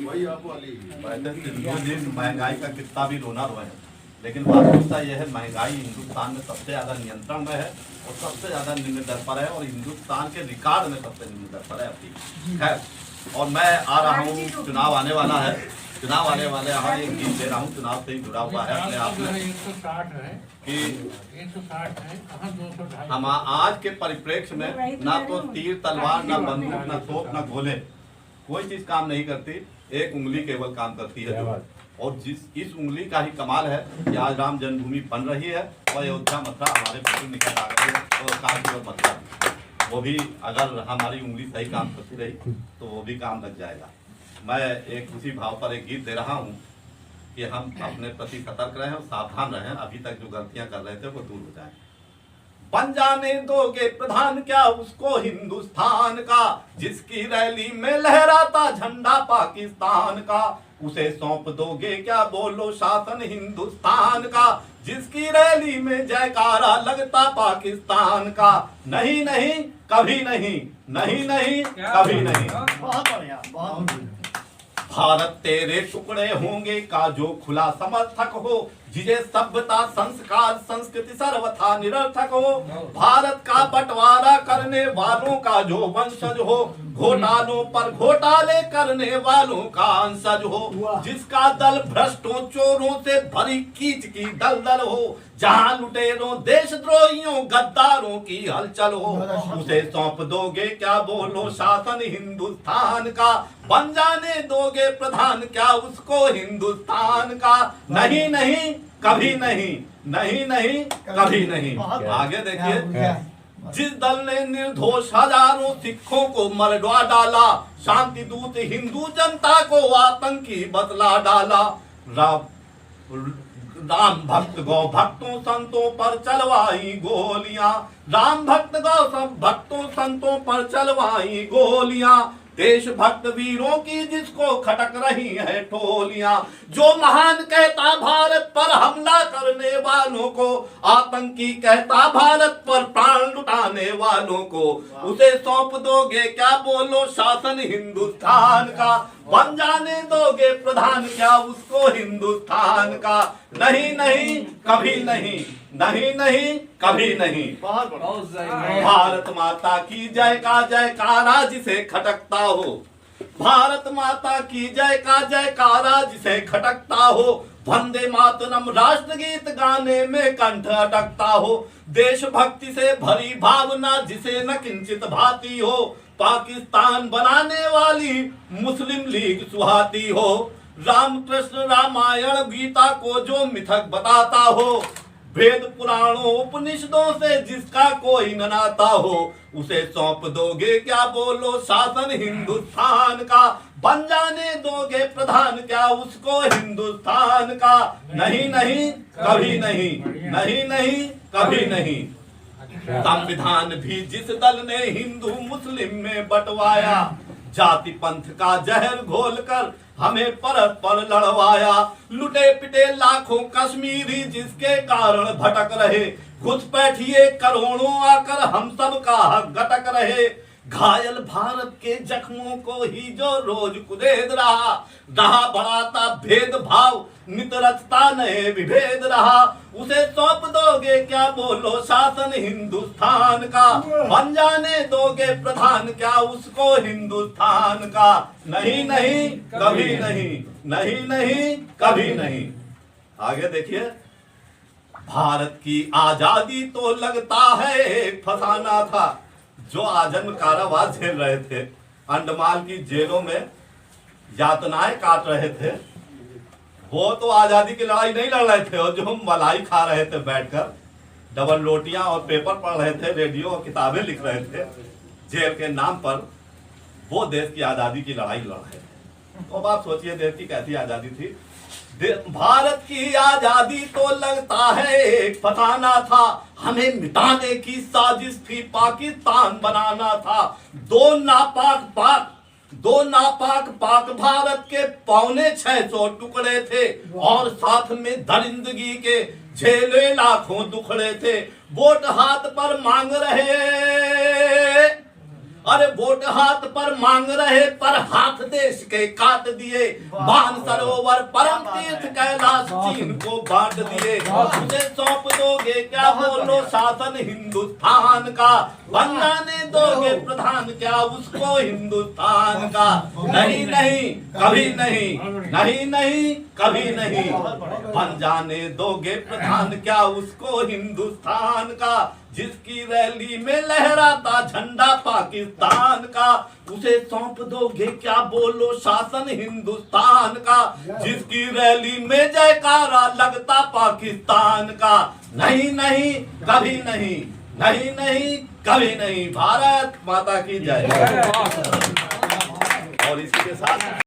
वही आपको दिन महंगाई का कितना भी रोना रोए, लेकिन वास्तविकता यह है महंगाई हिंदुस्तान में सबसे ज़्यादा नियंत्रण में है और सबसे ज़्यादा निम्न दर पर है, और हिंदुस्तान के रिकॉर्ड में सबसे निम्न दर पर है अभी। खैर, और मैं आ रहा हूँ, चुनाव आने वाला है, चुनाव आने वाले यहाँ एक गीत दे रहा हूँ, चुनाव से ही जुड़ा हुआ है अपने आप में 160 है कि 160 है, कहाँ 200 हम आज के परिप्रेक्ष्य में ना तो तीर तलवार, ना बंदूक, ना तोप, ना गोले, कोई चीज काम नहीं करती, एक उंगली केवल काम करती है। और इस उंगली का ही कमाल है कि आज राम जन्मभूमि बन रही है और अयोध्या मथुरा हमारे बिल्कुल निकट आ गई है, और काशी और मथुरा वो भी अगर हमारी उंगली सही काम करती रही तो वो भी काम लग जाएगा। मैं एक उसी भाव पर एक गीत दे रहा हूँ कि हम अपने प्रति सतर्क रहें और सावधान रहें, अभी तक जो गलतियां कर रहे थे वो दूर हो जाएं। बन जाने दोगे प्रधान क्या उसको हिंदुस्तान का, जिसकी रैली में लहराता झंडा पाकिस्तान का, उसे सौंप दोगे क्या बोलो शासन हिंदुस्तान का, जिसकी रैली में जयकारा लगता पाकिस्तान का। नहीं नहीं कभी नहीं, नहीं नहीं कभी नहीं। बहुत बढ़िया, बहुत बढ़िया। भारत तेरे टुकड़े होंगे का जो खुला समर्थक हो, जिसे सभ्यता संस्कार संस्कृति सर्वथा निरर्थक हो, भारत का बंटवारा करने वालों का जो वंशज हो, घोटालों पर घोटाले करने वालों का अंशज हो, जिसका दल भ्रष्टों चोरों से भरी कीच की दलदल हो, जहां लुटेरों देशद्रोहियों गद्दारों की हलचल हो, उसे सौंप दोगे क्या बोलो शासन हिंदुस्तान का, बन जाने दोगे प्रधान क्या उसको हिंदुस्तान का। नहीं नहीं कभी नहीं, नहीं नहीं कभी नहीं। आगे देखिए, जिस दल ने निर्दोष हजारों सिखों को मरवा डाला, शांति दूत हिंदू जनता को आतंकी बतला डाला, राम भक्त गौ भक्तों संतों पर चलवाई गोलियां, राम भक्त गौ सब भक्तों संतों पर चलवाई गोलियां, देशभक्त वीरों की जिसको खटक रही है टोलियां, जो महान कहता भारत पर हमला करने वालों को, आतंकी कहता भारत पर प्राण लुटाने वालों को, उसे सौंप दोगे क्या बोलो शासन हिंदुस्तान का, बन जाने दोगे प्रधान क्या उसको हिंदुस्तान का। नहीं नहीं कभी नहीं, नहीं नहीं कभी नहीं। भारत माता की जय का जयकारा जिसे खटकता हो, भारत माता की जय का जयकारा जिसे खटकता हो, वंदे मातरम राष्ट्रगीत गाने में कंठ अटकता हो, देशभक्ति से भरी भावना जिसे न किंचित भाती हो, पाकिस्तान बनाने वाली मुस्लिम लीग सुहाती हो, रामकृष्ण रामायण गीता को जो मिथक बताता हो, वेद पुराणों उपनिषदों से जिसका कोई न नाता हो, उसे सौंप दोगे क्या बोलो शासन हिंदुस्तान का, बन जाने दोगे प्रधान क्या उसको हिंदुस्तान का। नहीं नहीं कभी नहीं, नहीं नहीं कभी नहीं। संविधान भी जिस दल ने हिंदू मुस्लिम में बंटवाया, जाति पंथ का जहर घोलकर हमें परस्पर लड़वाया, लुटे पिटे लाखों कश्मीरी जिसके कारण भटक रहे, घुसपैठिए करोड़ों आकर हम सब का हक गटक रहे, घायल भारत के जख्मों को ही जो रोज कुदेद रहा, बढ़ाता भेदभाव नित रचता नए विभेद रहा, उसे सौंप दोगे क्या बोलो शासन हिंदुस्तान का, बन जाने दोगे प्रधान क्या उसको हिंदुस्तान का। नहीं नहीं कभी नहीं, नहीं नहीं कभी नहीं। आगे देखिए, भारत की आजादी तो लगता है एक फसाना था, जो आजन्म कारावास झेल रहे थे, अंडमान की जेलों में यातनाएं काट रहे थे, वो तो आजादी की लड़ाई नहीं लड़ रहे थे, और जो हम मलाई खा रहे थे बैठकर, डबल रोटियां और पेपर पढ़ रहे थे, रेडियो और किताबें लिख रहे थे जेल के नाम पर, वो देश की आजादी की लड़ाई लड़ रहे थे। तो अब आप सोचिए देश की कैसी आजादी थी। भारत की आजादी तो लगता है एक फसाना था, हमें मिटाने की साजिश थी, पाकिस्तान बनाना था। दो नापाक पाक भारत के 650 टुकड़े थे, और साथ में दरिंदगी के झेले लाखों दुखड़े थे। वोट हाथ पर मांग रहे अरे वोट हाथ पर मांग रहे पर हाथ देश के काट दिए, मान सरोवर परम तीर्थ कैलाश चीन को बांट दिए। उसे सौंप दोगे क्या बोलो शासन हिंदुस्तान का, बन जाने दोगे प्रधान क्या उसको हिंदुस्तान का। नहीं नहीं कभी नहीं, नहीं नहीं कभी नहीं, बन जाने दोगे प्रधान क्या उसको हिंदुस्तान का। जिसकी रैली में लहराता झंडा पाकिस्तान का, उसे सौंप दोगे क्या बोलो शासन हिंदुस्तान का। जिसकी रैली में जयकारा लगता पाकिस्तान का। नहीं नहीं कभी नहीं, नहीं नहीं कभी नहीं। भारत माता की जय। और इसी के साथ